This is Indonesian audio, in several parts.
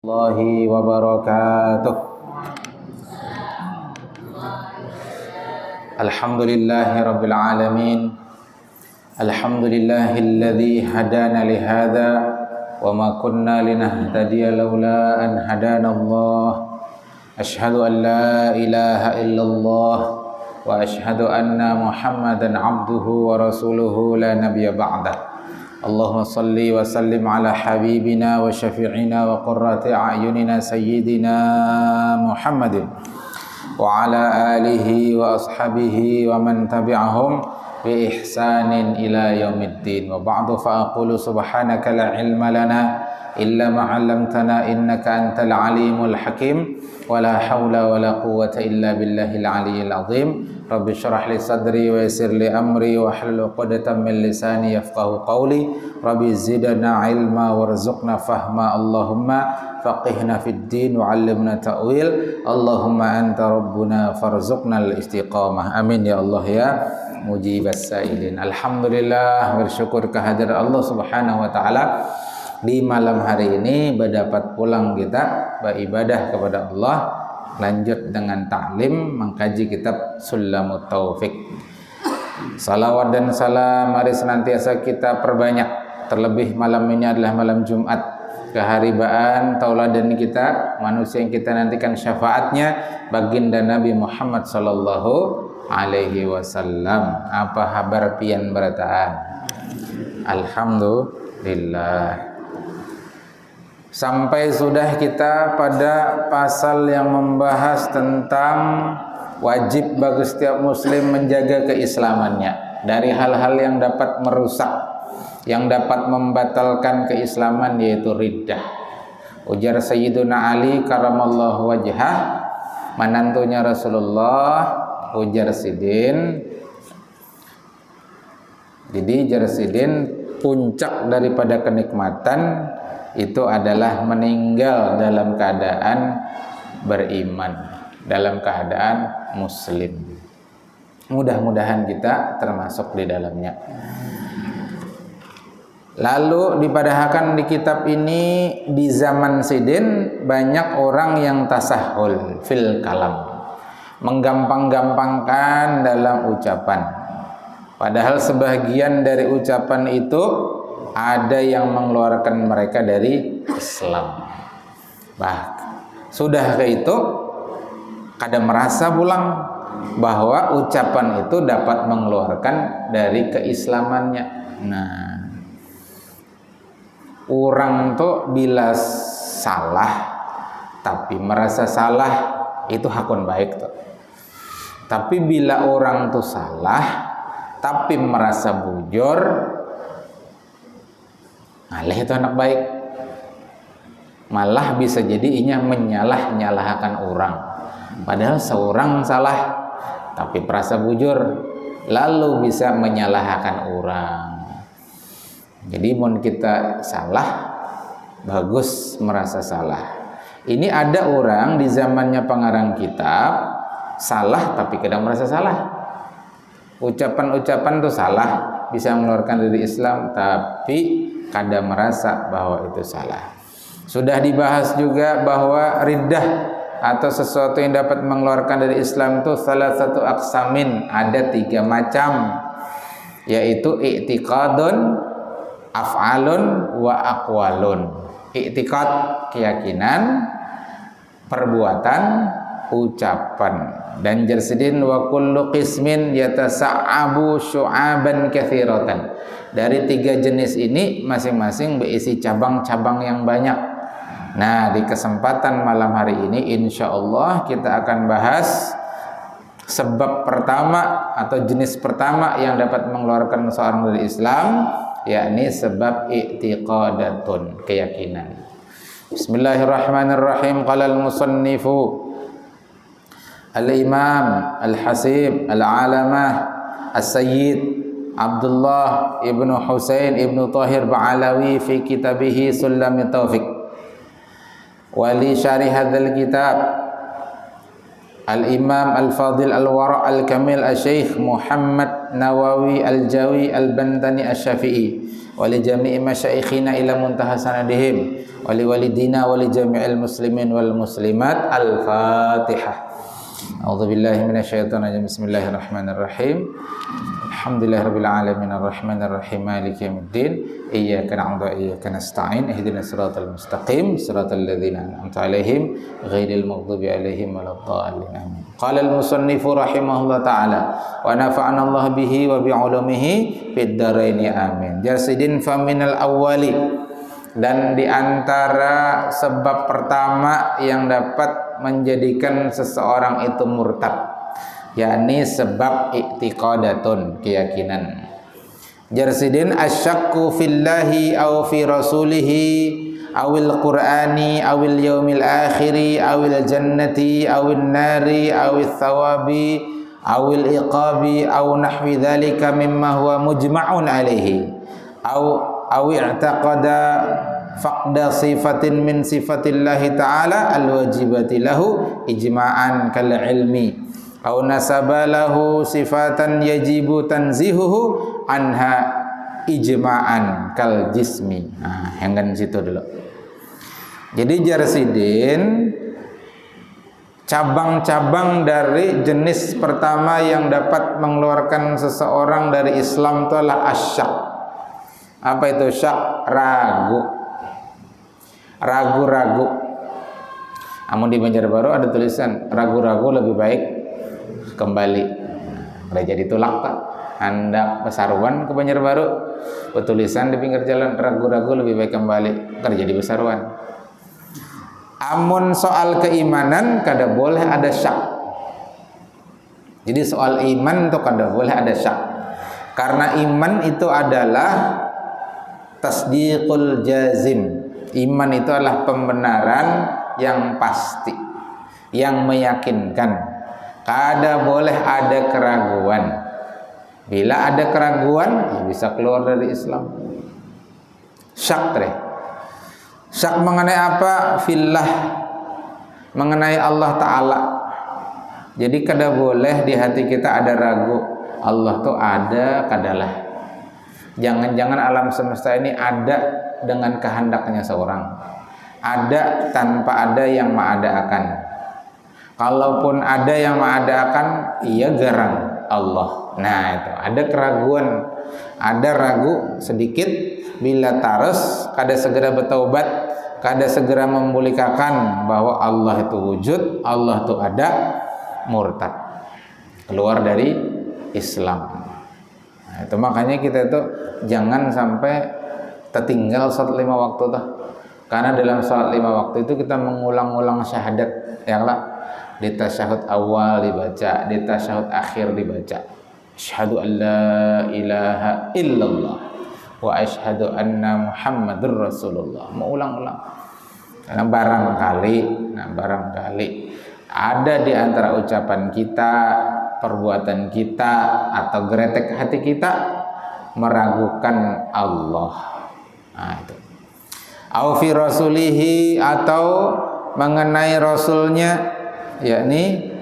Warahmatullahi wabarakatuh. Alhamdulillahi rabbil alamin. Alhamdulillahilladzi hadana li hadza wa ma kunna linahtadiya laula an hadana Allah. Asyhadu an la ilaha illallah wa asyhadu anna Muhammadan abduhu wa rasuluhu la nabiyya ba'dah. Allahumma salli wa sallim ala habibina wa syafi'ina wa qurrati a'yunina sayyidina Muhammadin wa ala alihi wa ashabihi wa man tabi'ahum bi ihsanin ila yaumiddin. Wa ba'du fa aqulu subhanaka la ilma lana illa ma 'allamtana innaka antal alimul hakim wa la haula wa la quwwata illa billahil aliyyil azim. Rabbi syrah li sadri wa yassir li amri wa hlul 'uqdatam min lisani yafqahu qawli. Rabbi zidna ilma warzuqna fahma. Allahumma faqihna fid din wa 'allimna ta'wil. Allahumma anta rabbuna farzuqna al-istiqamah. Amin ya Allah ya mujibas sailin. Alhamdulillah, bersyukur kehadirat Allah Subhanahu wa taala. Di malam hari ini berdapat pulang kita beribadah kepada Allah, lanjut dengan ta'lim mengkaji kitab Sulamut Taufik. Salawat dan salam mari senantiasa kita perbanyak, terlebih malam ini adalah malam Jumat, keharibaan tauladan kita, manusia yang kita nantikan syafaatnya, baginda Nabi Muhammad sallallahu alaihi wasallam. Apa kabar pian berataan? Alhamdulillah. Sampai sudah kita pada pasal yang membahas tentang wajib bagi setiap muslim menjaga keislamannya dari hal-hal yang dapat merusak, yang dapat membatalkan keislaman, yaitu riddah. Ujar Sayyiduna Ali karamallahu wajhah, menantunya Rasulullah, ujar Sidin. Jadi Jarsidin, puncak daripada kenikmatan itu adalah meninggal dalam keadaan beriman, dalam keadaan muslim. Mudah-mudahan kita termasuk di dalamnya. Lalu dipadahkan di kitab ini, di zaman Sidin banyak orang yang tasahul fil kalam, menggampang-gampangkan dalam ucapan. Padahal sebagian dari ucapan itu ada yang mengeluarkan mereka dari Islam. Sudah ke itu, kadang merasa pulang bahwa ucapan itu dapat mengeluarkan dari keislamannya. Nah, orang tuh bila salah tapi merasa salah, itu hakun baik tuh. Tapi bila orang tuh salah tapi merasa bujur, alih itu anak baik. Malah bisa jadi inya menyalah-nyalahkan orang. Padahal seorang salah tapi merasa bujur, lalu bisa menyalahkan orang. Jadi mun kita salah, bagus merasa salah. Ini ada orang di zamannya pengarang kitab salah tapi kadang merasa salah. Ucapan-ucapan itu salah, bisa mengeluarkan dari Islam, tapi kadang merasa bahwa itu salah. Sudah dibahas juga bahwa riddah atau sesuatu yang dapat mengeluarkan dari Islam itu salah satu aksamin, ada 3 macam, yaitu i'tiqadun, af'alun, wa aqwalun. I'tiqad keyakinan, perbuatan, ucapan. Dan Jarsidin, wa kullu qismin yatasa'abu syu'aban katsiratan. Dari 3 jenis ini masing-masing berisi cabang-cabang yang banyak. Nah, di kesempatan malam hari ini insyaallah kita akan bahas sebab pertama atau jenis pertama yang dapat mengeluarkan seorang dari Islam, yakni sebab i'tiqadatun, keyakinan. Bismillahirrahmanirrahim. Qala al-musannifu Al-Imam Al-Hasib Al-Alamah As-Sayyid Abdullah ibnu Husain ibnu Tahir Ba'alawi fi kitabihi Sulamut Taufik. Wali syarih hadzal kitab Al-Imam Al-Fadil Al-Wara' Al-Kamil Al-Syeikh Muhammad Nawawi Al-Jawi Al-Bantani Asy-Syafi'i wa li jami'i masyaikhina ila muntaha sanadihim wa li walidina wa li jami'il muslimin wal muslimat. Al-Fatihah. A'udzubillahi minasyaitonir rajim. Bismillahirrahmanirrahim. Alhamdulillahirabbil alamin arrahmanir rahim maliki yaumiddin. Iyyaka na'budu wa iyyaka nasta'in. Ihdinas siratal mustaqim siratal ladzina an'amta 'alaihim ghairil maghdubi 'alaihim waladdallin. Amin. Qala al-musannifu rahimahullah ta'ala wa nafa'ana Allah bihi wa bi 'ulumihi fid dharain amin. Jarsidin faminal awwali, dan di antara sebab pertama yang dapat menjadikan seseorang itu murtad, yakni sebab i'tiqadatun, keyakinan. Jarsidin asyakku fillahi aw fi rasulihi awil qur'ani awil yaumil akhiri awil jannati awil nari awil thawabi awil iqabi aw nahwi dhalika mimma huwa mujma'un alaihi aw i'taqada faqda sifatin min sifatillahi ta'ala alwajibati lahu ijma'an kal ilmi aw nasabalahu sifatan yajibu tanzihuhu anha ijma'an kal jismi. Nah, yang kan situ dulu. Jadi jarsidin cabang-cabang dari jenis pertama yang dapat mengeluarkan seseorang dari Islam itu adalah asyak. Apa itu syak? Ragu. Ragu-ragu. Namun di Banjarbaru ada tulisan ragu-ragu lebih baik kembali. Udah jadi tulak Pak. Anda pesaruan ke Banjarbaru, petulisan di pinggir jalan ragu-ragu lebih baik kembali kerja di pesaruan. Amun soal keimanan kada boleh ada syak. Jadi soal iman itu kada boleh ada syak, karena iman itu adalah tasdiqul jazim. Iman itu adalah pembenaran yang pasti, yang meyakinkan. Kada boleh ada keraguan. Bila ada keraguan, ya bisa keluar dari Islam. Syak, syak mengenai apa? Fillah, mengenai Allah Ta'ala. Jadi kada boleh di hati kita ada ragu. Allah tuh ada, kadalah. Jangan-jangan alam semesta ini ada dengan kehendaknya seorang. Ada tanpa ada yang mengadakan. Kalaupun ada yang mengadakan, ia garang Allah. Nah itu ada keraguan, ada ragu sedikit. Bila taras, kada segera bertaubat, kada segera memulikakan bahwa Allah itu wujud, Allah itu ada, murtad, keluar dari Islam. Nah, itu makanya kita itu jangan sampai tertinggal salat 5 waktu tuh. Karena dalam salat 5 waktu itu kita mengulang-ulang syahadat, ya lah. Di tasyahud awal dibaca, di tasyahud akhir dibaca. Asyhadu an la ilaha illallah wa asyhadu anna Muhammadur Rasulullah. Mau ulang-ulang. Karena barangkali ada di antara ucapan kita, perbuatan kita, atau geretek hati kita meragukan Allah. Nah itu. Au fi rasulihi, atau mengenai rasulnya, yakni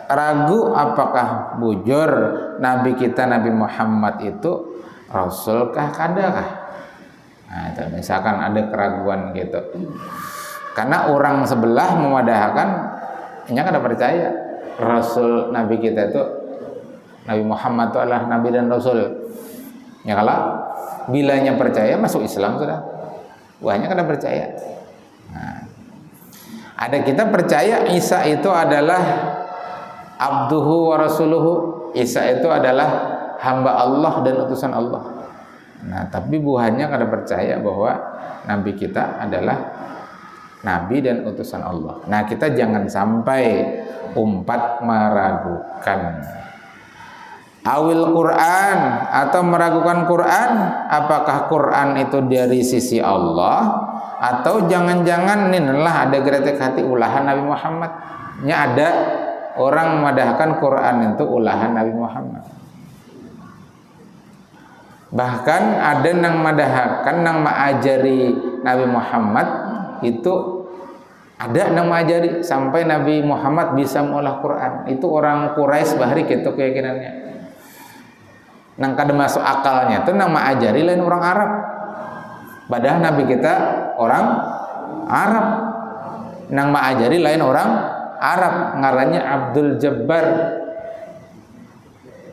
ragu apakah bujur Nabi kita Nabi Muhammad itu rasulkah kadakah. Nah itu misalkan ada keraguan gitu, karena orang sebelah memadahkan nya kada percaya rasul Nabi kita itu Nabi Muhammad itu adalah Nabi dan Rasul. Ya kalau bilanya percaya masuk Islam sudah, wahnya kada percaya. Nah, ada kita percaya Isa itu adalah abduhu wa rasuluhu. Isa itu adalah hamba Allah dan utusan Allah. Nah, tapi buahnya kada percaya bahwa Nabi kita adalah Nabi dan utusan Allah. Nah, kita jangan sampai umpat meragukan. Awil Quran, atau meragukan Quran, apakah Quran itu dari sisi Allah, atau jangan-jangan inilah ada geretek hati ulahan Nabi Muhammad. Nya ada orang memadahkan Quran itu ulahan Nabi Muhammad. Bahkan ada yang memadahkan, yang mengajari Nabi Muhammad itu ada yang mengajari sampai Nabi Muhammad bisa mengolah Quran. Itu orang Quraisy bahari gitu keyakinannya. Nang kada masuk akalnya tuh nang mengajari lain orang Arab. Padahal Nabi kita orang Arab. Nang ma'ajari lain orang Arab, ngarannya Abdul Jabbar.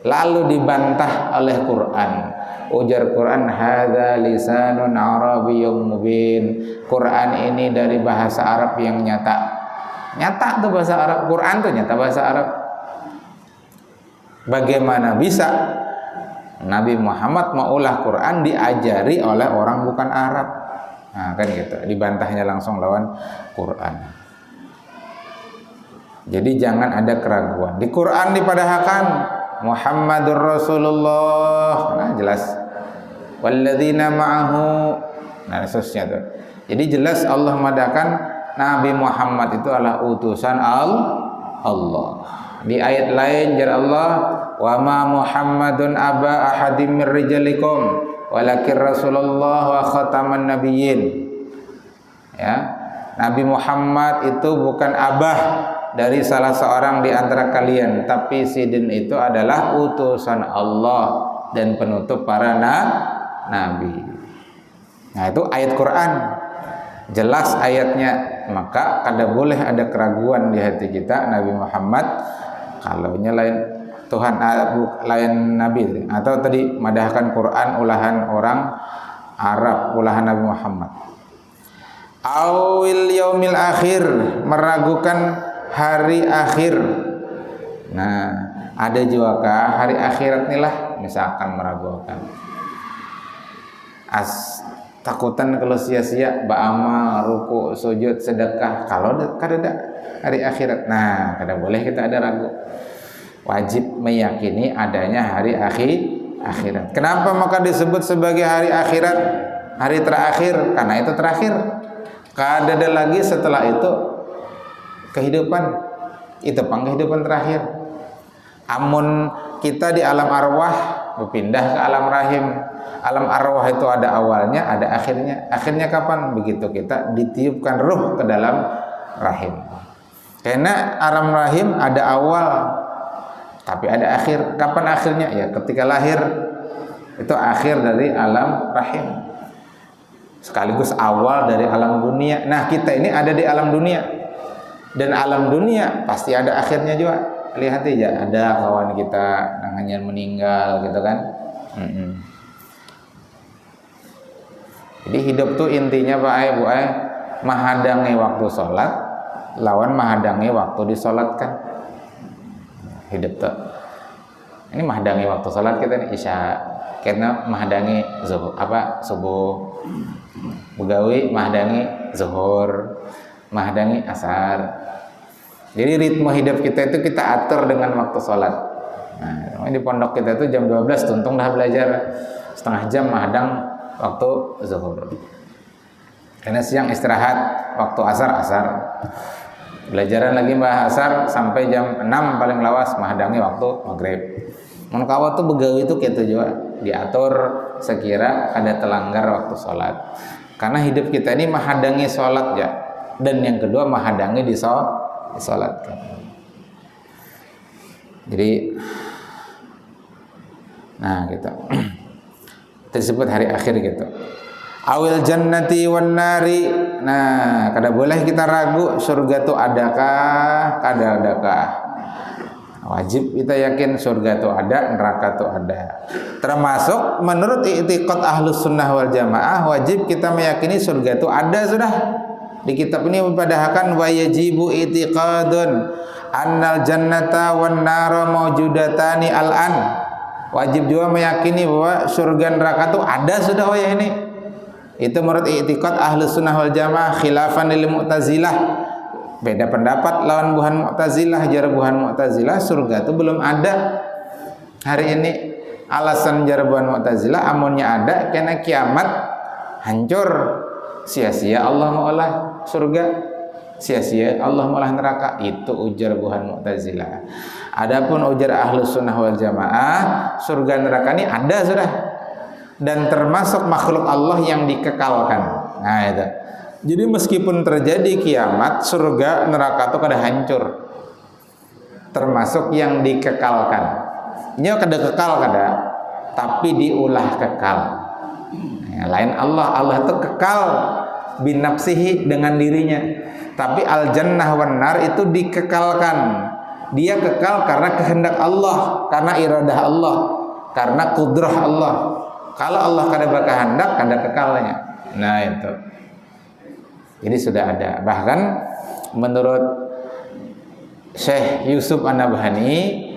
Lalu dibantah oleh Quran. Ujar Quran, hadza lisanun arabiyyun mubin. Quran ini dari bahasa Arab yang nyata. Nyata tuh bahasa Arab. Quran tuh nyata bahasa Arab. Bagaimana bisa Nabi Muhammad maulah Quran diajari oleh orang bukan Arab? Nah, kan gitu. Dibantahnya langsung lawan Quran. Jadi jangan ada keraguan. Di Quran dipadahkan Muhammadur Rasulullah. Nah, jelas. Walladzina ma'ahu. Nah, seterusnya tuh. Jadi jelas Allah madahkan Nabi Muhammad itu adalah utusan Allah. Di ayat lain jar Allah, wa ma Muhammadun aba ahadim mir rijalikum walakin Rasulullah wa khataman nabiyyin. Ya. Nabi Muhammad itu bukan abah dari salah seorang di antara kalian, tapi sidin itu adalah utusan Allah dan penutup para nabi. Nah, itu ayat Quran. Jelas ayatnya, maka kada boleh ada keraguan di hati kita. Nabi Muhammad kalaunya lain Tuhan, lain Nabi, atau tadi madahkan Quran ulahan orang Arab, ulahan Nabi Muhammad. Awil yaumil akhir, meragukan hari akhir. Nah, ada juga hari akhirat nih lah, misalkan meragukan. Takutan kalau sia-sia ba'amal, ruku, sujud, sedekah kalau kada hari akhirat. Nah, kada boleh kita ada ragu. Wajib meyakini adanya hari akhirat. Kenapa maka disebut sebagai hari akhirat? Hari terakhir, karena itu terakhir. Kada ada lagi setelah itu kehidupan. Itu kehidupan terakhir. Amun kita di alam arwah berpindah ke alam rahim. Alam arwah itu ada awalnya, ada akhirnya. Akhirnya kapan? Begitu kita ditiupkan ruh ke dalam rahim. Karena alam rahim ada awal, tapi ada akhir. Kapan akhirnya? Ya ketika lahir. Itu akhir dari alam rahim. Sekaligus awal dari alam dunia. Nah, kita ini ada di alam dunia. Dan alam dunia pasti ada akhirnya juga. Lihat aja, ada kawan kita namanya meninggal gitu kan. Jadi hidup tuh intinya Pak Bu mahadangi waktu sholat lawan mahadangi waktu disolatkan. Hidup tuh ini mahadangi waktu sholat kita nih isya, karena mahadangi subuh, begawi mahadangi zuhur, mahadangi asar. Jadi ritme hidup kita itu kita atur dengan waktu sholat. Nah, di pondok kita itu jam 12 tuntung dah belajar, setengah jam mahadang waktu zuhur. Karena siang istirahat, waktu asar. Belajaran lagi asar sampai jam 6 paling lawas mahadangi waktu maghrib. Mun kawa tuh begawi itu gitu juga, diatur sekira ada telanggar waktu sholat. Karena hidup kita ini mahadangi sholat ya. Dan yang kedua mahadangi disolatkan. Jadi nah gitu. Tersebut hari akhir gitu. Awil jannati wan nari. Nah, kada boleh kita ragu surga itu adakah, kada adakah. Wajib kita yakin surga itu ada, neraka itu ada. Termasuk menurut i'tiqad Ahlus Sunnah wal Jamaah, wajib kita meyakini surga itu ada sudah. Di kitab ini mempadahkan wa yajibu i'tiqadun annal jannata wan nara maujudatani al-an. Wajib juga meyakini bahwa surga neraka itu ada sudah ini. Itu menurut i'tiqad Ahlus Sunnah wal Jamaah, khilafan lil Mu'tazilah. Beda pendapat lawan buhan Mu'tazilah. Jar buhan Mu'tazilah surga itu belum ada hari ini. Alasan jar buhan Mu'tazilah amunnya ada karena kiamat hancur. Sia-sia Allah maulah surga, sia-sia Allah maulah neraka. Itu ujar buhan Mu'tazilah. Adapun ujar Ahlus Sunnah wal Jamaah, surga neraka ini ada sudah, dan termasuk makhluk Allah yang dikekalkan. Nah itu. Jadi meskipun terjadi kiamat, surga neraka itu kada hancur, termasuk yang dikekalkan. Ini kada kekal kada, tapi diulah kekal. Ya, Nah, lain Allah itu kekal binafsihi dengan dirinya. Tapi al jannah wan nar itu dikekalkan. Dia kekal karena kehendak Allah, karena iradah Allah, karena kudrah Allah. Kalau Allah kada berkehendak, kada kekalnya. Nah itu. Jadi sudah ada. Bahkan menurut Syekh Yusuf An-Nabhani,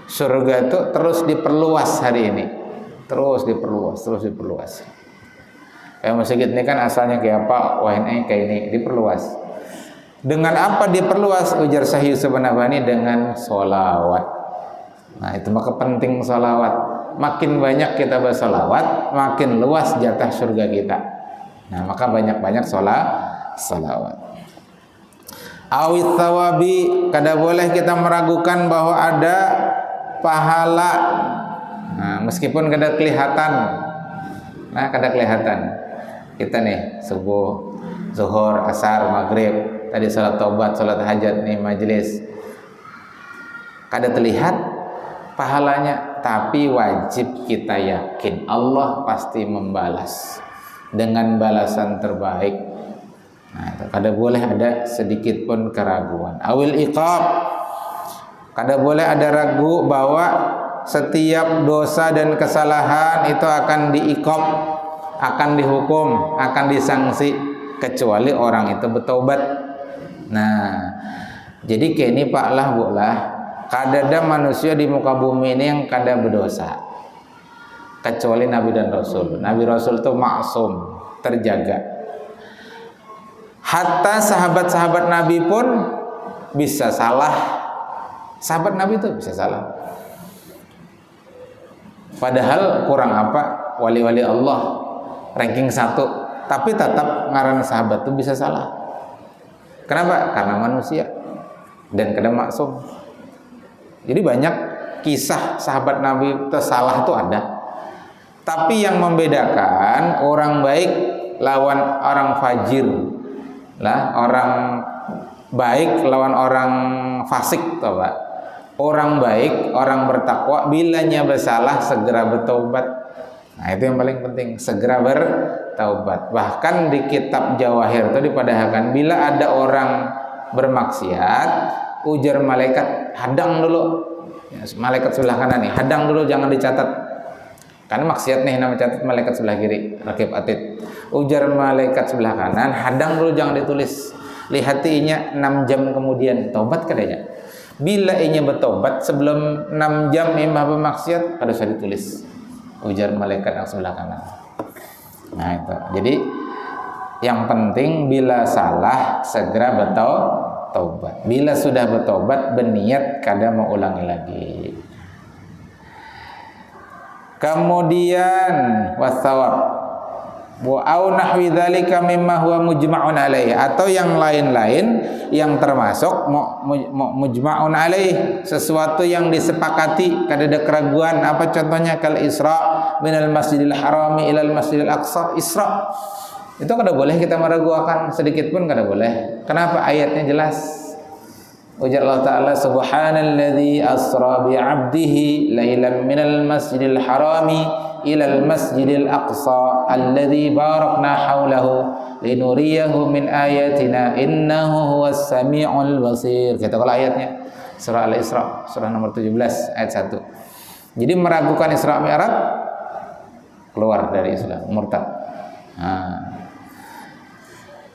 surga itu terus diperluas hari ini. Terus diperluas. Kayak masjid ini kan asalnya kayak apa? Wah ini kayak ini, diperluas. Dengan apa diperluas? Ujar Syekh Yusuf An-Nabhani, dengan sholawat. Nah itu maka penting sholawat. Makin banyak kita bersolawat, makin luas jatah surga kita. Nah maka banyak-banyak sholawat. Awit thawabi, kada boleh kita meragukan bahwa ada pahala. Nah, meskipun kada kelihatan. Kada kelihatan. Kita nih subuh, zuhur, asar, maghrib, tadi salat taubat, salat hajat nih majelis. Kada terlihat pahalanya, tapi wajib kita yakin Allah pasti membalas dengan balasan terbaik. Nah, kada boleh ada sedikit pun keraguan. Awil iqab, kada boleh ada ragu bahwa setiap dosa dan kesalahan itu akan diiqab, akan dihukum, akan disangsi, kecuali orang itu bertobat. Nah, jadi kini pak lah bu lah, kada ada manusia di muka bumi ini yang kada berdosa, kecuali Nabi dan Rasul. Nabi Rasul itu maksum, terjaga. Hatta sahabat-sahabat Nabi pun bisa salah. Sahabat Nabi itu bisa salah. Padahal kurang apa? Wali-wali Allah ranking 1, tapi tetap ngaran sahabat itu bisa salah. Kenapa? Karena manusia dan kada maksum. Jadi banyak kisah sahabat Nabi itu salah itu ada. Tapi yang membedakan orang baik lawan orang fajir. Orang baik lawan orang fasik toh Pak. Orang baik, orang bertakwa bilanya bersalah segera bertaubat. Nah, itu yang paling penting, segera bertaubat. Bahkan di kitab Jawahir itu dipadahkan bila ada orang bermaksiat, ujar malaikat, hadang dulu. Ya, malaikat sebelah kanan nih, hadang dulu jangan dicatat. Karena maksiat nih nama catat malaikat sebelah kiri, rakib atid. Ujar malaikat sebelah kanan, hadang dulu jangan ditulis. Lihat inya 6 jam kemudian taubat kadanya. Bila inya bertobat sebelum 6 jam imah bermaksiat, kada usah ditulis. Ujar malaikat yang sebelah kanan. Nah itu. Jadi yang penting bila salah segera bertaubat. Bila sudah bertobat berniat kada mau ulangi lagi. Kemudian wasawab wa au nahwi dzalika mimma huwa mujma'un alaihi, atau yang lain-lain yang termasuk mujma'un alaihi, sesuatu yang disepakati, kada ada keraguan. Apa contohnya? Kal Isra minal Masjidil Harami ilal Masjidil Aqsa. Isra itu kada boleh kita meragukan sedikit pun, kada boleh. Kenapa? Ayatnya jelas. Ujar Allah Ta'ala, subhanalladzi asra bi'abdihi laylan minal masjidil harami ilal masjidil aqsa alladzi barakna hawlahu linuriyahu min ayatina innahu huwas sami'ul basir. Kita kalau ayatnya surah Al-Isra, surah nomor 17 ayat 1. Jadi meragukan Isra Mi'raj, keluar dari Islam, murtad.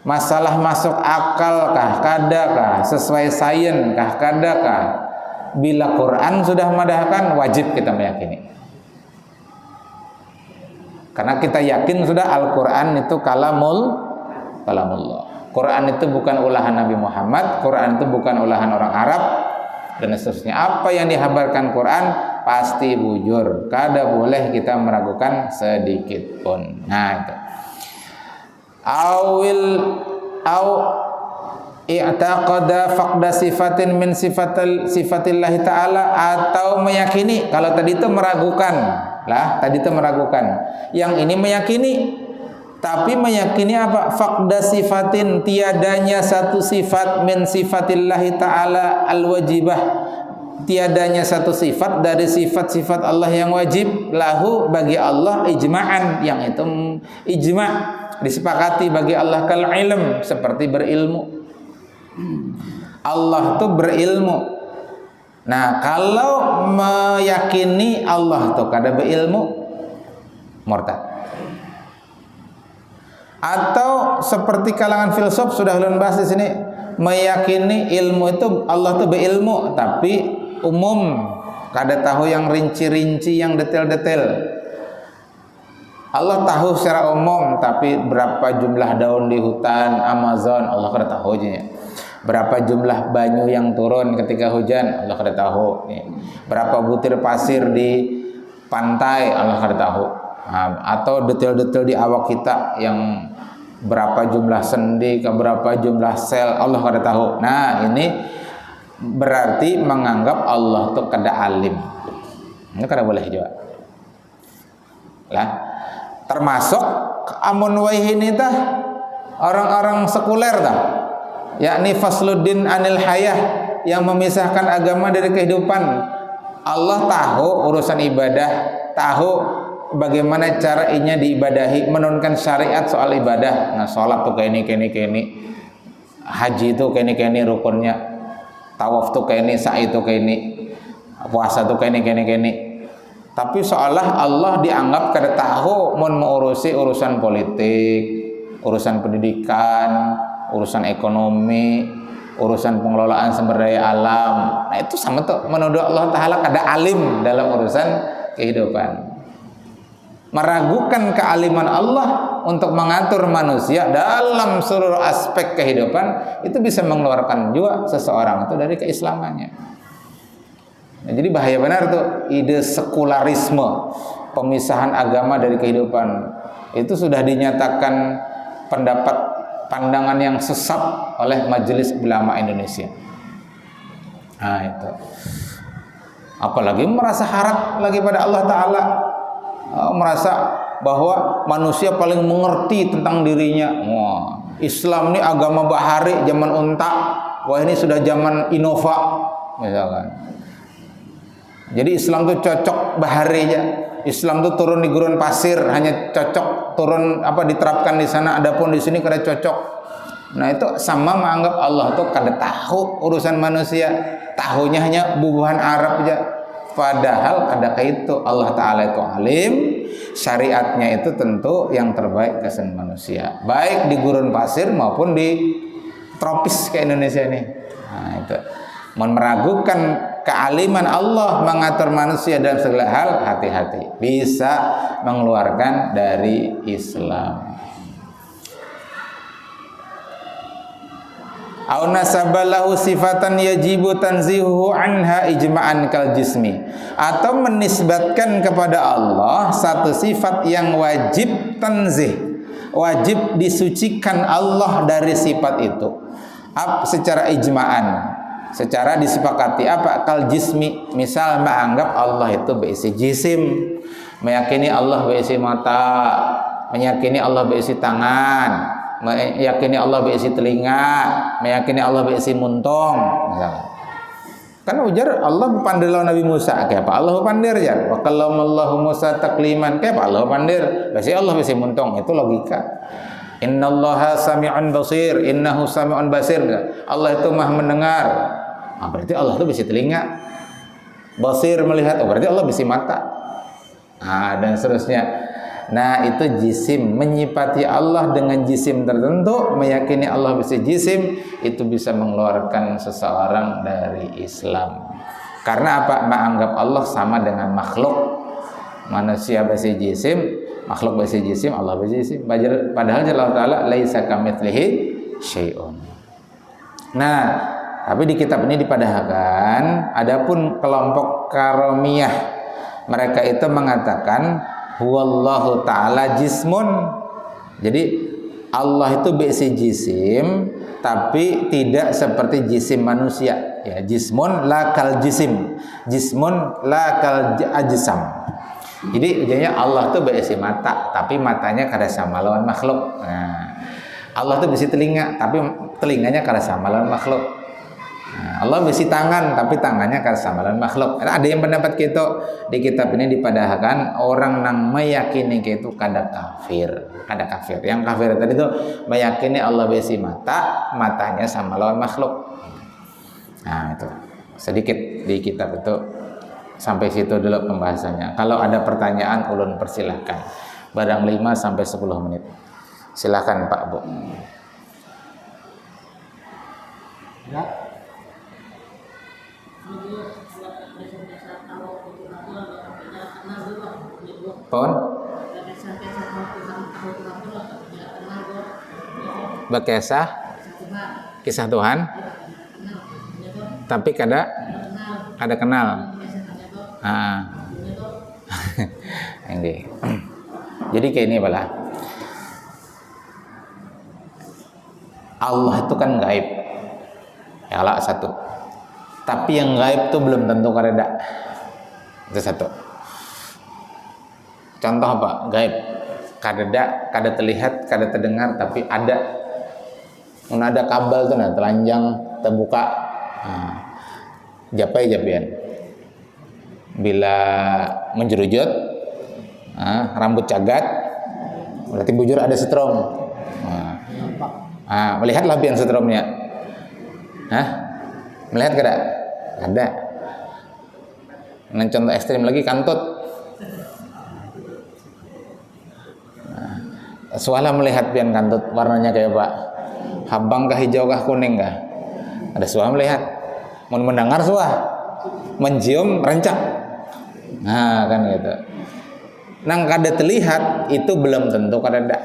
Masalah masuk akal kah, kadakah, sesuai sains kah, kadakah, bila Quran sudah madahkan, wajib kita meyakini. Karena kita yakin sudah Al-Quran itu kalamullah. Quran itu bukan ulahan Nabi Muhammad, Quran itu bukan ulahan orang Arab, dan seterusnya. Apa yang dihabarkan Quran pasti bujur, kada boleh kita meragukan sedikit pun. Nah itu. Au i'taqada faqda sifatin min sifatillah ta'ala, atau meyakini. Kalau tadi itu meragukan lah, tadi itu meragukan. Yang ini meyakini, tapi meyakini apa? Faqda sifatin, tiadanya satu sifat min sifatillah ta'ala al-wajibah, tiadanya satu sifat dari sifat-sifat Allah yang wajib lahu bagi Allah ijma'an, yang itu ijma' disepakati bagi Allah, kal ilm seperti berilmu. Allah tuh berilmu. Nah, kalau meyakini Allah tuh kada berilmu, murtad. Atau seperti kalangan filsuf sudah ulun bahas di sini, meyakini ilmu itu Allah tuh berilmu tapi umum, kada tahu yang rinci-rinci, yang detail-detail. Allah tahu secara umum, tapi berapa jumlah daun di hutan Amazon Allah kada tahu aja. Berapa jumlah banyu yang turun ketika hujan Allah kada tahu. Berapa butir pasir di pantai Allah kada tahu. Atau detail-detail di awak kita, yang berapa jumlah sendi, berapa jumlah sel Allah kada tahu. Nah, ini berarti menganggap Allah tuh kada alim. Ini kada boleh juga. Lah, termasuk amun waihin tah orang-orang sekuler tah, yakni fasluddin anil hayah, yang memisahkan agama dari kehidupan. Allah tahu urusan ibadah, tahu bagaimana caranya diibadahi, menurunkan syariat soal ibadah. Nah, sholat tuh kayak ini, haji tuh kayak ini rukunnya, tawaf tuh kayak ini, sa'i tuh kayak ini, puasa tuh kayak ini. Tapi seolah Allah dianggap kada tahu mengurusi urusan politik, urusan pendidikan, urusan ekonomi, urusan pengelolaan sumber daya alam. Nah, itu sama tuh menuduh Allah Ta'ala kada alim dalam urusan kehidupan. Meragukan kealiman Allah untuk mengatur manusia dalam seluruh aspek kehidupan, itu bisa mengeluarkan juga seseorang itu dari keislamannya. Nah, jadi bahaya benar tuh ide sekularisme, pemisahan agama dari kehidupan. Itu sudah dinyatakan pandangan yang sesat oleh Majelis Ulama Indonesia. Nah, itu. Apalagi merasa harap lagi pada Allah Ta'ala, merasa bahwa manusia paling mengerti tentang dirinya. Wah, Islam ini agama bahari zaman unta, wah ini sudah zaman Innova misalkan. Jadi Islam itu cocok bahari aja. Islam itu turun di gurun pasir, hanya cocok turun diterapkan di sana, adapun di sini kada cocok. Nah, itu sama menganggap Allah tuh kada tahu urusan manusia, tahunya hanya bubuhan Arab aja. Padahal kada itu, Allah Ta'ala itu alim, syariatnya itu tentu yang terbaik kesan manusia, baik di gurun pasir maupun di tropis ke Indonesia ini. Nah, itu meragukan kealiman Allah mengatur manusia dalam segala hal, hati-hati, bisa mengeluarkan dari Islam. Au nasabalahu sifatan yajibu tanzihuhu anha ijma'an kal jismi, atau menisbatkan kepada Allah satu sifat yang wajib tanzih, wajib disucikan Allah dari sifat itu secara ijma'an, secara disepakati. Kal jismi, misal menganggap Allah itu berisi jisim, meyakini Allah berisi mata, meyakini Allah berisi tangan, meyakini Allah berisi telinga, meyakini Allah berisi muntung misalnya. Kan ujar Allah pandir lawan Nabi Musa, kayak apa Allah pandir ya? Wa kallamallahu Musa takliman, kayak apa Allah pandir? Berarti Allah berisi muntung, itu logika. Innallaha sami'un basir, innahu sami'un basir. Allah itu Maha mendengar. Berarti Allah itu bisa telinga. Basir melihat, berarti Allah bisa mata. Dan seterusnya. Nah, itu jisim, menyifati Allah dengan jisim tertentu, meyakini Allah bisa jisim, itu bisa mengeluarkan seseorang dari Islam. Karena apa? Menganggap Allah sama dengan makhluk. Manusia bisa jisim, makhluk bisa jisim, Allah bisa jisim. Padahal Allah Ta'ala laisa kamitslihi syai'un. Nah, tapi di kitab ini dipadahkan, adapun kelompok karomiyah, mereka itu mengatakan huwallahu ta'ala jismun. Jadi Allah itu berisi jisim, tapi tidak seperti jisim manusia. Ya, jismun la kal jisim, jismun la kal ajsam. Jadi ujungnya Allah itu berisi mata, tapi matanya kada sama lawan makhluk. Nah, Allah itu berisi telinga, tapi telinganya kada sama lawan makhluk. Nah, Allah besi tangan, tapi tangannya kan sama dengan makhluk. Ada yang pendapat gitu di kitab ini dipadahkan orang nang meyakini itu kada kafir. Yang kafir tadi itu meyakini Allah besi mata, matanya sama lawan makhluk. Nah itu sedikit di kitab itu, sampai situ dulu pembahasannya. Kalau ada pertanyaan ulun persilahkan. Barang 5 sampai 10 menit. Silakan Pak Bu. Ya. Pon? Berkisah kisah Tuhan, tapi kada kenal. Ini. Jadi kayak ini pala. Allah itu kan gaib. Ya lah satu. Tapi yang gaib itu belum tentu kada. Itu satu. Contoh apa? Gaib. Kada terlihat, kada terdengar, tapi ada. Ada kabel tuh nah, telanjang, terbuka. Japai-japian. Bila menjerujut, rambut cagat, berarti bujur ada setrum. Melihatlah pian setrumnya. Melihat kada? Ada. Dengan contoh ekstrim lagi kantut. Suala melihat pian kantut warnanya kayak apa? Habang kah, hijau kah, kuning kah? Ada suara melihat. Mau mendengar suara, mencium rencak. Nah kan gitu. Nang kada terlihat itu belum tentu kada ada.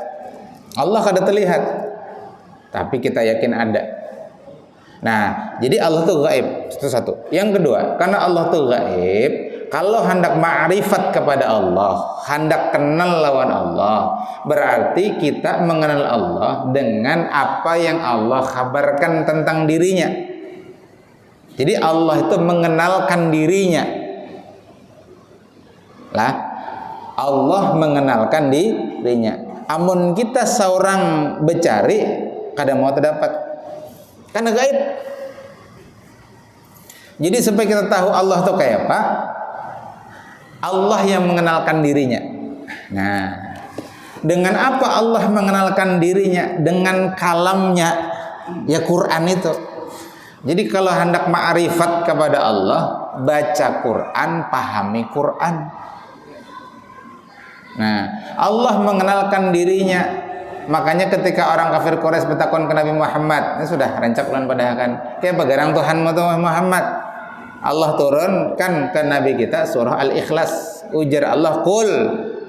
Allah kada terlihat, tapi kita yakin ada. Nah, jadi Allah tuh gaib. Itu satu. Yang kedua, karena Allah tuh gaib, kalau hendak ma'rifat kepada Allah, hendak kenal lawan Allah, berarti kita mengenal Allah dengan apa yang Allah kabarkan tentang dirinya. Jadi Allah itu mengenalkan dirinya. Lah, Allah mengenalkan dirinya. Amun kita seorang becari, kada mau terdapat. Karena gaib. Jadi supaya kita tahu Allah itu kayak apa, Allah yang mengenalkan dirinya. Nah, dengan apa Allah mengenalkan dirinya? Dengan kalamnya, ya Quran itu. Jadi kalau hendak ma'rifat kepada Allah, baca Quran, pahami Quran. Nah, Allah mengenalkan dirinya. Makanya ketika orang kafir Quraisy bertakon ke Nabi Muhammad, ini sudah rancak ulan padahkan, kayak bagarang Tuhanmu tuh Muhammad. Allah turunkan ke Nabi kita surah Al-Ikhlas. Ujar Allah, "Qul,"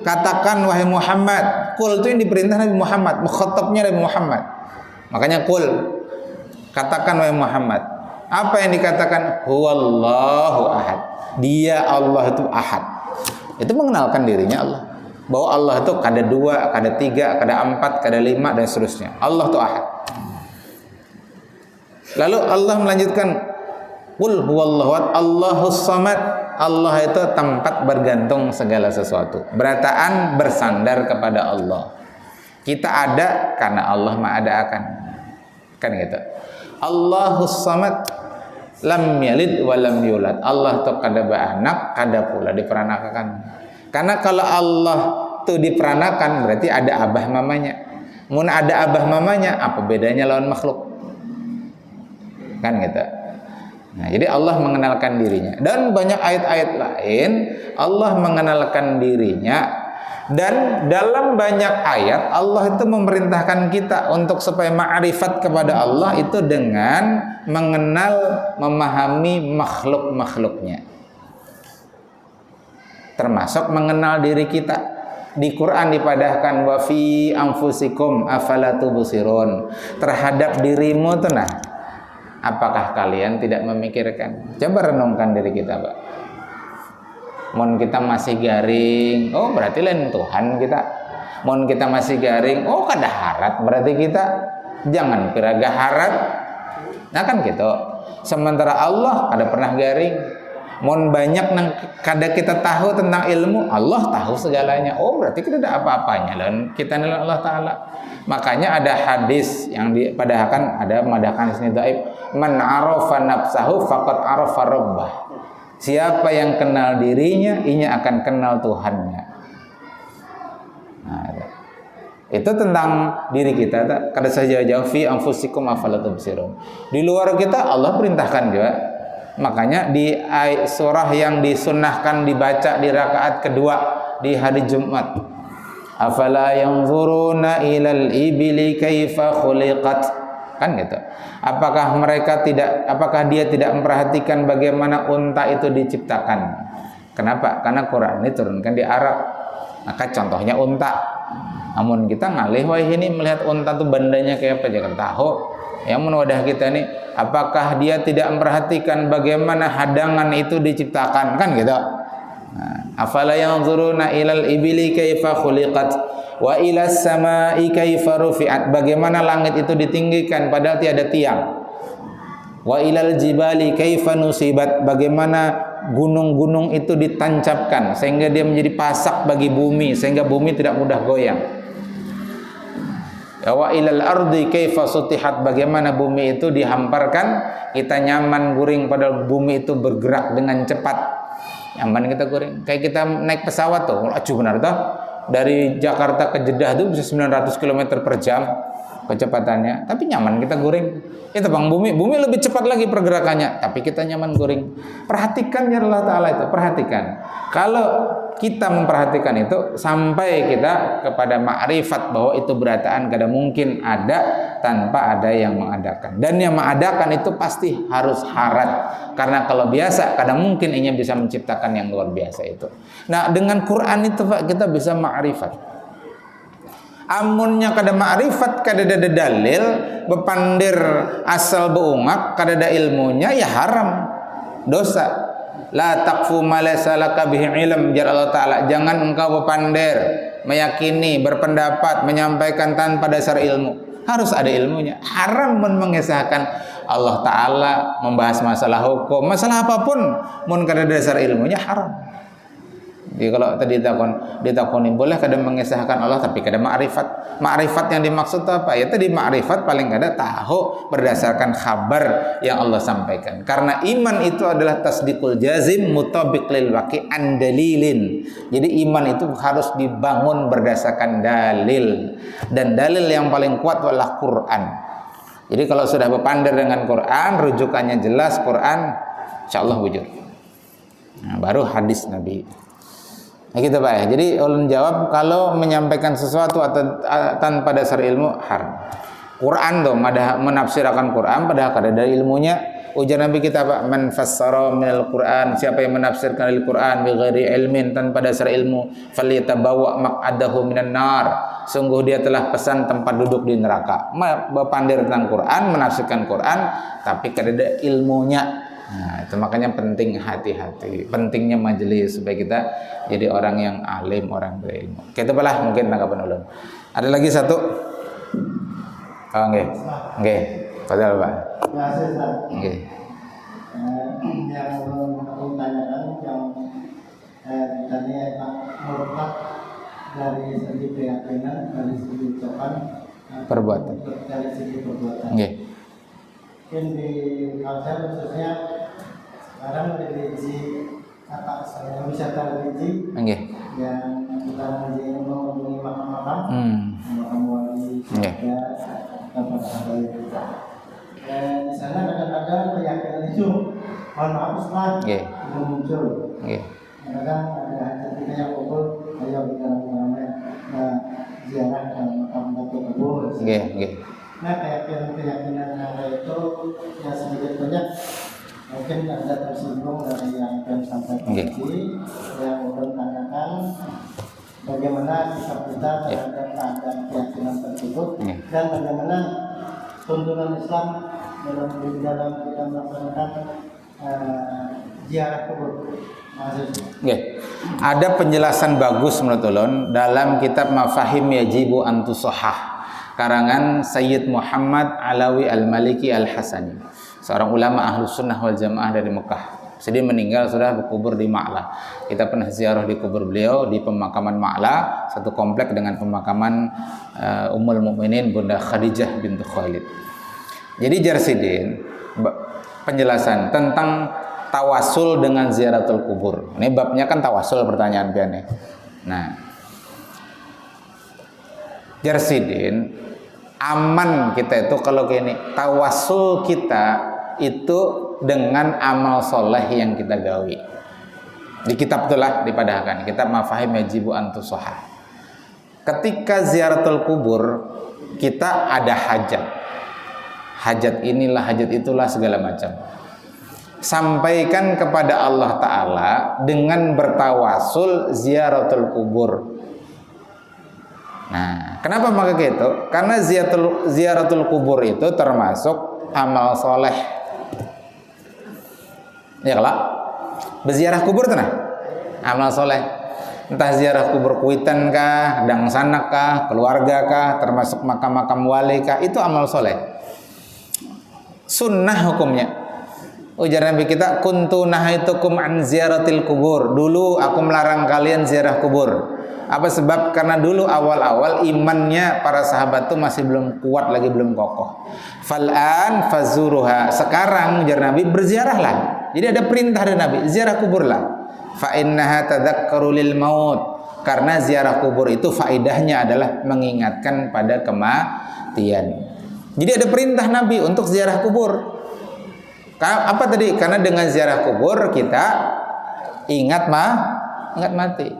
katakan wahai Muhammad. Qul itu yang diperintah Nabi Muhammad, mukhatabnya Nabi Muhammad. Makanya qul, katakan wahai Muhammad. Apa yang dikatakan? Huwallahu ahad. Dia Allah itu ahad. Itu mengenalkan dirinya Allah. Bahwa Allah itu kada 2, kada 3, kada 4, kada 5 dan seterusnya. Allah itu ahad. Lalu Allah melanjutkan, qul huwallahu ahad, Allahus samad. Allah itu tempat bergantung segala sesuatu. Berataan bersandar kepada Allah. Kita ada karena Allah mengadakan. Kan gitu. Allahus samad, lam yalid wa lam yulad. Allah itu kada beranak, kada pula diperanakan. Karena kalau Allah itu diperanakan berarti ada abah mamanya. Mun ada abah mamanya, apa bedanya lawan makhluk? Kan gitu. Nah, jadi Allah mengenalkan dirinya. Dan banyak ayat-ayat lain Allah mengenalkan dirinya. Dan dalam banyak ayat Allah itu memerintahkan kita untuk supaya ma'rifat kepada Allah itu dengan mengenal, memahami makhluk-makhluknya. Termasuk mengenal diri kita. Di Quran dipadahkan wa fi anfusikum afala tubsirun. Terhadap dirimu tuh nah, apakah kalian tidak memikirkan? Coba renungkan diri kita, Pak. Mun kita masih garing, oh berarti lain Tuhan kita. Mun kita masih garing, oh kada harat berarti kita. Jangan kira gaharat. Nah kan gitu. Sementara Allah kada pernah garing. Mun banyak nang kada kita tahu tentang ilmu, Allah tahu segalanya. Oh berarti kita ada apa-apanya dan kita nilai Allah Ta'ala. Makanya ada hadis yang dipadahkan, ada memadahkan sini dhaif. Man arafa nafsahu faqad arafa rabbah. Siapa yang kenal dirinya, ia akan kenal Tuhannya. Nah, itu tentang diri kita. Kada saja jauh fi anfusikum afala tubsirun. Di luar kita Allah perintahkan juga. Makanya di surah yang disunnahkan dibaca di rakaat kedua di hari Jumat, afala yanzuruna ilal ibili kaifa khuliqat, kan gitu. Apakah dia tidak memperhatikan bagaimana unta itu diciptakan? Kenapa? Karena Quran ini turunkan di Arab. Maka contohnya unta. Namun kita ngalih, wah ini melihat unta tuh bandanya kayak apa, jangan tahu. Yang wadah kita nih, apakah dia tidak memperhatikan bagaimana hadangan itu diciptakan, kan gitu. Afala yanzuruna ilal ibili kaifa khuliqat wa ilas samai kaifa rufi'at, bagaimana langit itu ditinggikan padahal tiada tiang. Wa ilal jibali kaifa nusibat, bagaimana gunung-gunung itu ditancapkan sehingga dia menjadi pasak bagi bumi, sehingga bumi tidak mudah goyang. Wa ilal ardi kaifa sutihat, bagaimana bumi itu dihamparkan, kita nyaman guring padahal bumi itu bergerak dengan cepat. Nyaman kita guring. Kayak kita naik pesawat tuh, laju benar tuh. Dari Jakarta ke Jeddah itu bisa 900 km per jam kecepatannya, tapi nyaman kita guring. Itu bang, bumi lebih cepat lagi pergerakannya, tapi kita nyaman guring. Perhatikan ya Allah Ta'ala itu, perhatikan. Kalau kita memperhatikan itu sampai kita kepada ma'rifat bahwa itu berataan kada mungkin ada tanpa ada yang mengadakan, dan yang mengadakan itu pasti harus harat, karena kalau biasa kada mungkin ia bisa menciptakan yang luar biasa itu. Nah, dengan Quran itu Pak, kita bisa ma'rifat. Amunnya kada ma'rifat, kada ada dalil, bepandir asal beungak, kada ada ilmunya, ya haram, dosa. La taqfu ma laysa laka bihi ilm, jar Allah Ta'ala. Jangan engkau bepandir, meyakini, berpendapat, menyampaikan tanpa dasar ilmu. Harus ada ilmunya. Haram mengesahkan Allah Ta'ala, membahas masalah hukum, masalah apapun, mun kada dasar ilmunya haram. Jadi kalau tadi ditakoni boleh kada mengesahkan Allah tapi kada ma'rifat. Ma'rifat yang dimaksud apa? Ya tadi ma'rifat paling kada tahu berdasarkan khabar yang Allah sampaikan. Karena iman itu adalah tasdiqul jazim mutabiq lil waqi'an dalilin. Jadi iman itu harus dibangun berdasarkan dalil, dan dalil yang paling kuat adalah Quran. Jadi kalau sudah berpandar dengan Quran, rujukannya jelas Quran, insyaallah wujud. Nah, baru hadis Nabi. Nah gitu Pak ya. Jadi ulun jawab, kalau menyampaikan sesuatu atau tanpa dasar ilmu haram. Quran tuh menafsirkan Quran padahal kada ada ilmunya. Ujar Nabi kita Pak, man fassara minal Quran, siapa yang menafsirkan Al-Quran bi ghairi ilmin, tanpa dasar ilmu, falyatabawa maq'adahu minan nar, sungguh dia telah pesan tempat duduk di neraka. Berpandir tentang Quran, menafsirkan Quran tapi kada ada ilmunya. Nah, itu makanya penting hati-hati, pentingnya majelis supaya kita jadi orang yang alim, orang berilmu. Kita belah mungkin tanggapan ulun. Ada lagi satu? Oh, nggih. Nggih. Padahal Pak. Nggih. Yang ulun tanyakan yang tadi merupakan dari segi keyakinan, dari segi ucapan, perbuatan. Dari segi perbuatan. Nggih. Mungkin di culture khususnya sekarang religi wisata religi yang kita mengunjungi makam-makam, makam wali, ya, tempat ada itu. Di sana kadang-kadang keyakinan itu, mohon maaf Ustaz, itu muncul. Kadang ada ketika yang kumpul, ayo kita ramai-ramai ziarah ke makam Datuk Kabul. Nah, keyakinan yang itu ya sedikit banyak mungkin ada tersinggung dari yang akan sampaikan tadi, yang ulun tanyakan bagaimana sikap kita terhadap keadaan keyakinan tersebut, dan bagaimana tuntunan Islam dalam kita melaksanakan ziarah kubur. Ada penjelasan bagus menurut ulun dalam kitab Mafahim Yajibu Antusohah, karangan Sayyid Muhammad Alawi Al-Maliki Al-Hasani, seorang ulama Ahlus Sunnah wal Jamaah dari Mekah. Sedih meninggal, sudah berkubur di Ma'la. Kita pernah ziarah di kubur beliau di pemakaman Ma'la, satu komplek dengan pemakaman Ummul Mukminin Bunda Khadijah bintu Khalid. Jadi Jarsidin, penjelasan tentang tawasul dengan ziaratul kubur. Ini babnya kan tawasul pertanyaan piannya. Nah, Jarsidin, aman kita itu kalau gini, tawasul kita itu dengan amal soleh yang kita gawi. Di kitab itulah dipadahkan, kitab Mafahim Yajibu Antusoha. Ketika ziaratul kubur, kita ada hajat. Hajat inilah, hajat itulah, segala macam. Sampaikan kepada Allah Ta'ala dengan bertawasul ziaratul kubur. Nah, kenapa maka gitu? Karena ziaratul kubur itu termasuk amal soleh. Ya kalau berziarah kubur itu nah, amal soleh. Entah ziarah kubur kuitan kah, dangsanak kah, keluarga kah, termasuk makam-makam wali kah, itu amal soleh. Sunnah hukumnya. Ujar Nabi kita, kuntu nahaitukum an ziaratil kubur. Dulu aku melarang kalian ziarah kubur. Apa sebab? Karena dulu awal-awal imannya para sahabat itu masih belum kuat lagi, belum kokoh. Fal'an fazuruha. Sekarang ujar Nabi, berziarahlah. Jadi ada perintah dari Nabi, ziarah kuburlah. Fa innaha tadzakkaru lil maut. Karena ziarah kubur itu faedahnya adalah mengingatkan pada kematian. Jadi ada perintah Nabi untuk ziarah kubur. Apa tadi? Karena dengan ziarah kubur kita ingat mati.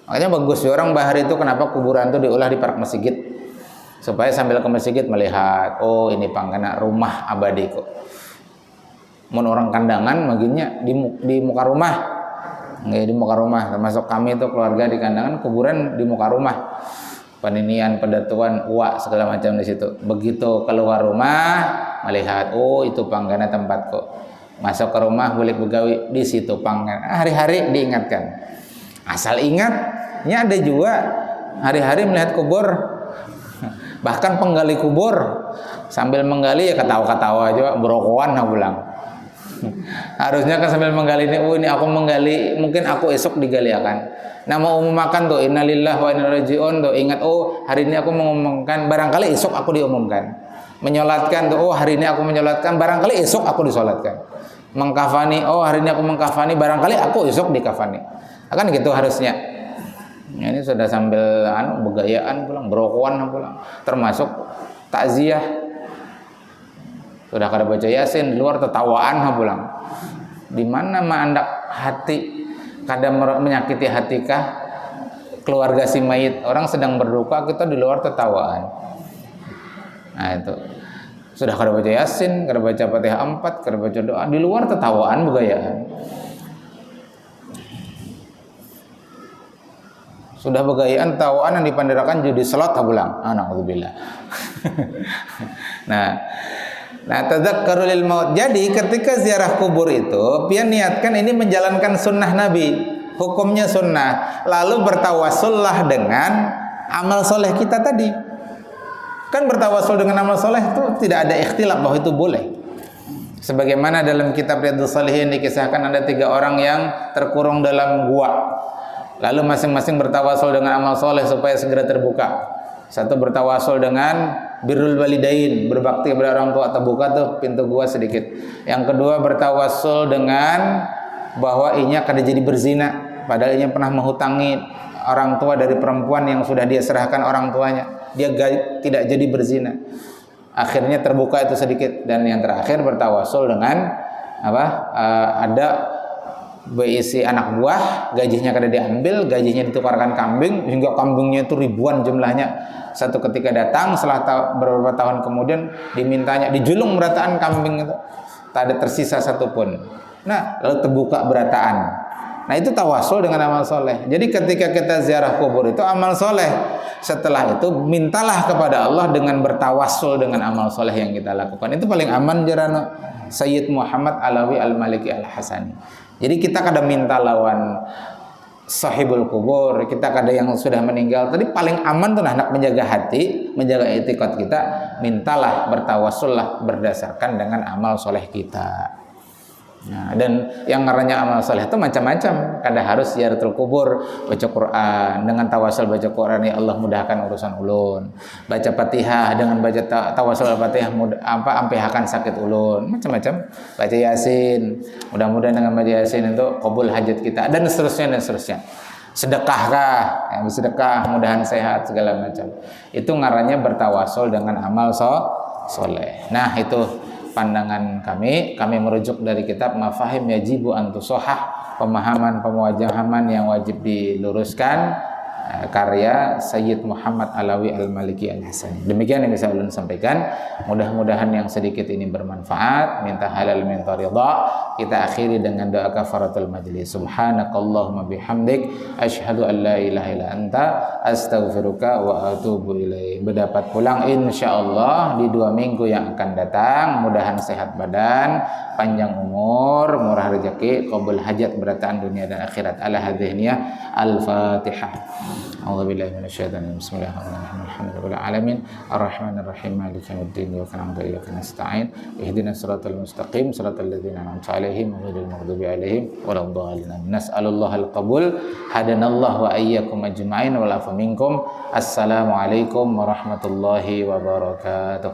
Makanya bagus orang bahar itu kenapa kuburan itu diolah di park masjid, supaya sambil ke masjid melihat, oh ini pangkana rumah abadi kok. Mun orang kandangan maginya di muka rumah, nggak di muka rumah. Termasuk kami itu keluarga di kandangan, kuburan di muka rumah. Paninian, pedatuan, uak segala macam di situ. Begitu keluar rumah melihat, oh itu panggana tempatku. Masuk ke rumah boleh begawi di situ panggana. Hari-hari diingatkan. Asal ingatnya ada juga hari-hari melihat kubur. Bahkan penggali kubur sambil menggali ya ketawa-ketawa aja, berokokan pulang. Harusnya kan sambil menggali ini, oh ini aku menggali, mungkin aku esok digali akan. Nah mau umumkan tuh innalillahi wa inna ilaihi raji'un tuh, ingat oh hari ini aku mengumumkan, barangkali esok aku diumumkan. Menyolatkan tuh, oh hari ini aku menyolatkan, barangkali esok aku disolatkan. Mengkafani, oh hari ini aku mengkafani, barangkali aku esok dikafani. Akan gitu harusnya. Ya, ini sudah sambil begayaan pulang, berokokan pulang, termasuk takziah. Sudah kada baca Yasin, di luar tertawaan pulang. Di mana mah andak hati kadang menyakiti hatikah keluarga si mayit, orang sedang berduka, kita di luar tertawaan. Nah itu sudah kada baca Yasin, kada baca Fatihah 4, kada baca doa, di luar tertawaan begayaan. Sudah begayaan tawaan yang dipandirakan judi slot pulang. Alhamdulillah. Nah, tadzakkaru lil maut. Jadi ketika ziarah kubur itu, pian niatkan ini menjalankan sunnah Nabi. Hukumnya sunnah. Lalu bertawasullah dengan amal soleh kita tadi. Kan bertawasul dengan amal soleh itu tidak ada ikhtilaf bahwa itu boleh. Sebagaimana dalam kitab Riyadhus Shalihin dikisahkan ada 3 orang yang terkurung dalam gua. Lalu masing-masing bertawasul dengan amal soleh supaya segera terbuka. Satu bertawasul dengan birrul walidain, berbakti kepada orang tua, terbuka tuh pintu gua sedikit. Yang kedua bertawasul dengan bahwa inya kada jadi berzina, padahal inya pernah menghutangi orang tua dari perempuan yang sudah dia serahkan orang tuanya. Dia tidak jadi berzina. Akhirnya terbuka itu sedikit. Dan yang terakhir bertawasul dengan ada berisi anak buah, gajinya kada diambil, gajinya ditukarkan kambing, hingga kambingnya itu ribuan jumlahnya. Satu ketika datang setelah beberapa tahun kemudian dimintanya dijulung berataan kambing itu, tak ada tersisa satupun. Nah lalu terbuka berataan. Nah itu tawasul dengan amal soleh. Jadi ketika kita ziarah kubur itu amal soleh. Setelah itu mintalah kepada Allah dengan bertawasul dengan amal soleh yang kita lakukan. Itu paling aman jarano Sayyid Muhammad Alawi Al-Maliki Al-Hasani. Jadi kita kadang minta lawan sahibul kubur, kita kadang yang sudah meninggal. Tadi paling aman tuh nak menjaga hati, menjaga etikot kita, mintalah bertawasullah berdasarkan dengan amal soleh kita. Nah, dan yang ngarannya amal soleh itu macam-macam. Kada harus ziaratul kubur, baca Quran. Dengan tawasul baca Quran, ya Allah mudahkan urusan ulun. Baca Fatihah, dengan baca tawasul Fatihah ampehakan sakit ulun. Macam-macam. Baca Yasin, mudah-mudahan dengan baca Yasin itu kabul hajat kita, dan seterusnya dan seterusnya. Sedekahkah, yang bersedekah mudahan sehat segala macam. Itu ngarannya bertawasul dengan amal soleh. Nah, itu pandangan kami merujuk dari kitab Mafahim Yajibu an Tusohah, pemahaman yang wajib diluruskan, karya Sayyid Muhammad Alawi Al-Maliki Al-Hasani. Demikian yang bisa ulun sampaikan. Mudah-mudahan yang sedikit ini bermanfaat. Minta halal minta ridha. Kita akhiri dengan doa kafaratul majlis. Subhanakallahumma bihamdik asyhadu an la ilaha illa anta astaghfiruka wa atubu ilaik. Berdapat pulang insyaallah di 2 minggu yang akan datang. Mudahan sehat badan, panjang umur, murah rezeki, qabul hajat berataan dunia dan akhirat. Ala hadhihi niyah. Al-Fatihah. A'udzubillahi minasyaitonir rajim. Bismillahirrahmanirrahim. Alhamdulillahil alamin. Arrahmanir rahim. Maliki yaumiddin. Iyyaka na'budu wa iyyaka nasta'in. Ihdinas siratal mustaqim, siratal ladzina an'amta 'alaihim ghairil maghdubi 'alaihim waladdallin. Nas'alullahal qabul. Hadanallahu wa iyyakum ajma'in wa la'afa minkum. Assalamualaikum warahmatullahi wabarakatuh.